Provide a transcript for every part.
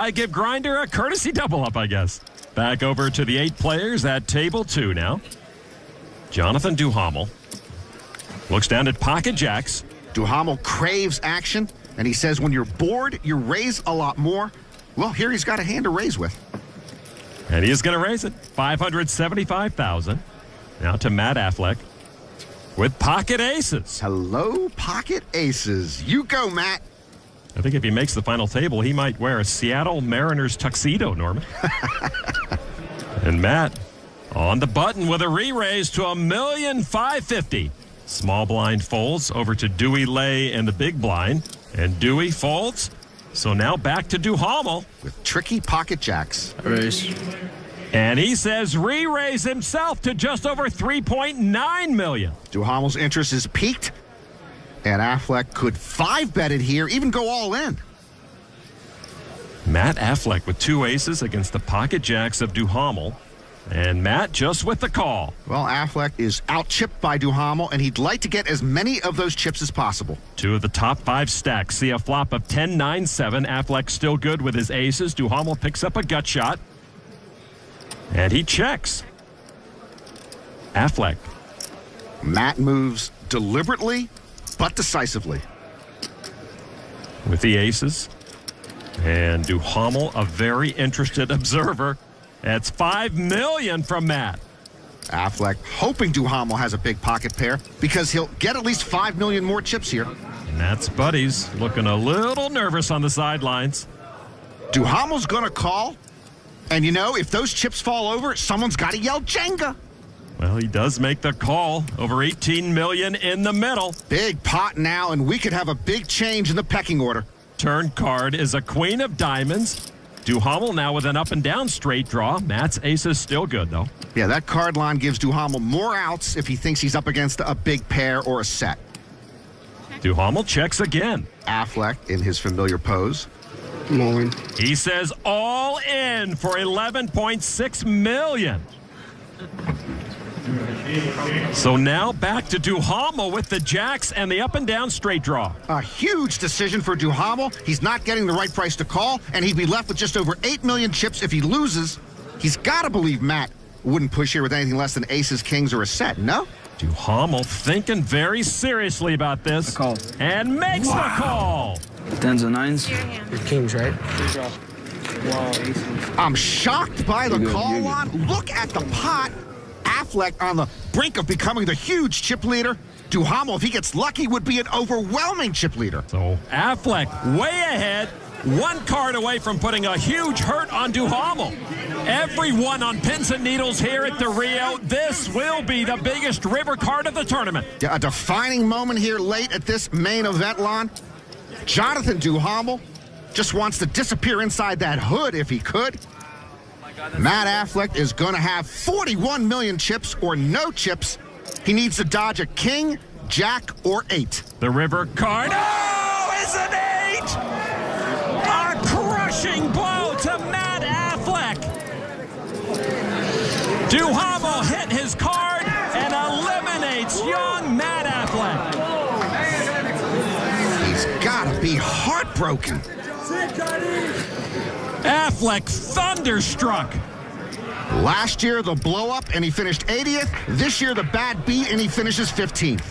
I give Grinder a courtesy double up, I guess. Back over to the 8 players at table 2 now. Jonathan Duhamel looks down at pocket jacks. Duhamel craves action, and he says when you're bored, you raise a lot more. Well, here he's got a hand to raise with. And he is going to raise it. $575,000. Now to Matt Affleck with pocket aces. Hello, pocket aces. You go, Matt. I think if he makes the final table, he might wear a Seattle Mariners tuxedo, Norman. And Matt on the button with a re-raise to $1,550,000. Small blind folds over to Dewey Lay and the big blind. And Dewey folds. So now back to Duhamel. With tricky pocket jacks. Raise. And he says re-raise himself to just over $3.9 million. Duhamel's interest is peaked. And Affleck could 5-bet it here, even go all in. Matt Affleck with 2 aces against the pocket jacks of Duhamel. And Matt just with the call. Well, Affleck is out-chipped by Duhamel, and he'd like to get as many of those chips as possible. 2 of the top 5 stacks see a flop of 10-9-7. Affleck still good with his aces. Duhamel picks up a gut shot. And he checks. Affleck. Matt moves deliberately, but decisively. With the aces. And Duhamel, a very interested observer. That's $5 million from Matt. Affleck hoping Duhamel has a big pocket pair because he'll get at least 5 million more chips here. And that's Buddies looking a little nervous on the sidelines. Duhamel's going to call. And you know, if those chips fall over, someone's got to yell Jenga. Well, he does make the call. Over $18 million in the middle. Big pot now, and we could have a big change in the pecking order. Turn card is a queen of diamonds. Duhamel now with an up and down straight draw. Matt's ace is still good, though. Yeah, that card line gives Duhamel more outs if he thinks he's up against a big pair or a set. Duhamel checks again. Affleck in his familiar pose. Mullen. He says all in for $11.6 million. So now back to Duhamel with the jacks and the up and down straight draw. A huge decision for Duhamel. He's not getting the right price to call, and he'd be left with just over 8 million chips if he loses. He's got to believe Matt wouldn't push here with anything less than aces, kings, or a set, no? Duhamel thinking very seriously about this. Call. And makes the call. 10s and 9s. Your kings, right? I'm shocked by the call line. Look at the pot. Affleck on the brink of becoming the huge chip leader. Duhamel, if he gets lucky, would be an overwhelming chip leader. So Affleck way ahead, 1 card away from putting a huge hurt on Duhamel. Everyone on pins and needles here at the Rio. This will be the biggest river card of the tournament. Yeah, a defining moment here late at this main event, Lon. Jonathan Duhamel just wants to disappear inside that hood if he could. Matt Affleck is going to have 41 million chips or no chips. He needs to dodge a king, jack, or 8. The river card. Oh, is an 8! A crushing blow to Matt Affleck. Duhamel hit his card and eliminates young Matt Affleck. He's got to be heartbroken. Affleck thunderstruck. Last year, the blow-up, and he finished 80th. This year, the bad beat, and he finishes 15th.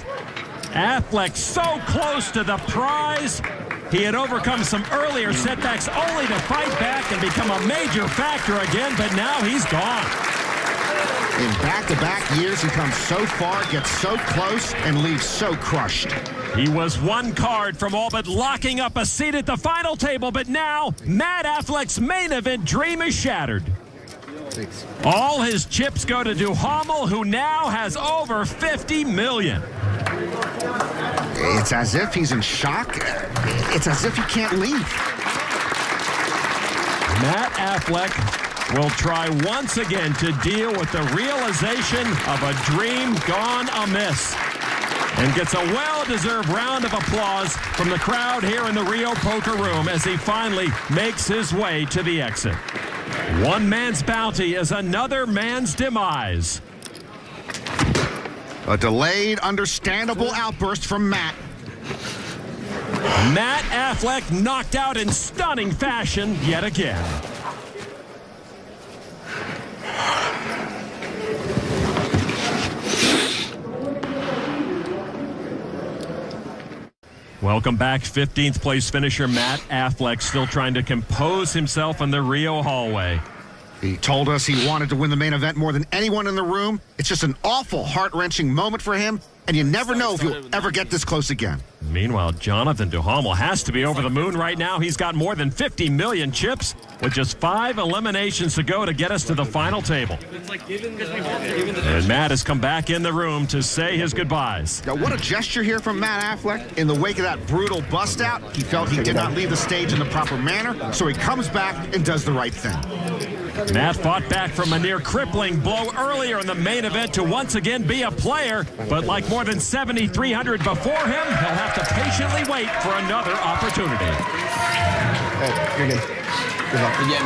Affleck so close to the prize. He had overcome some earlier setbacks only to fight back and become a major factor again, but now he's gone. In back-to-back years, he comes so far, gets so close, and leaves so crushed. He was 1 card from all but locking up a seat at the final table, but now Matt Affleck's main event dream is shattered. All his chips go to Duhamel, who now has over 50 million. It's as if he's in shock. It's as if he can't leave. Matt Affleck will try once again to deal with the realization of a dream gone amiss, and gets a well-deserved round of applause from the crowd here in the Rio Poker Room as he finally makes his way to the exit. One man's bounty is another man's demise. A delayed, understandable outburst from Matt. Matt Affleck knocked out in stunning fashion yet again. Welcome back, 15th place finisher Matt Affleck, still trying to compose himself in the Rio hallway. He told us he wanted to win the main event more than anyone in the room. It's just an awful, heart-wrenching moment for him, and you never know if you'll ever get this close again. Meanwhile, Jonathan Duhamel has to be over the moon right now. He's got more than 50 million chips with just 5 eliminations to go to get us to the final table. And Matt has come back in the room to say his goodbyes. Now, what a gesture here from Matt Affleck. In the wake of that brutal bust-out, he felt he did not leave the stage in the proper manner, so he comes back and does the right thing. Matt fought back from a near crippling blow earlier in the main event to once again be a player, but like more than 7,300 before him, he'll have to patiently wait for another opportunity. Hey, you're good. Good luck. Again.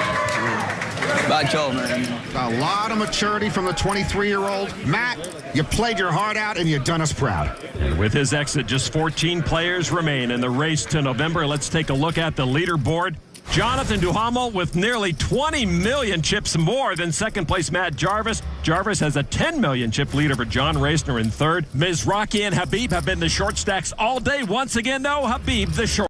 Bad job, man. A lot of maturity from the 23-year-old. Matt, you played your heart out and you've done us proud. And with his exit, just 14 players remain in the race to November. Let's take a look at the leaderboard. Jonathan Duhamel with nearly 20 million chips more than second place Matt Jarvis. Jarvis has a 10 million chip lead over John Reisner in third. Mizrachi and Habib have been the short stacks all day. Once again, though, Habib the short.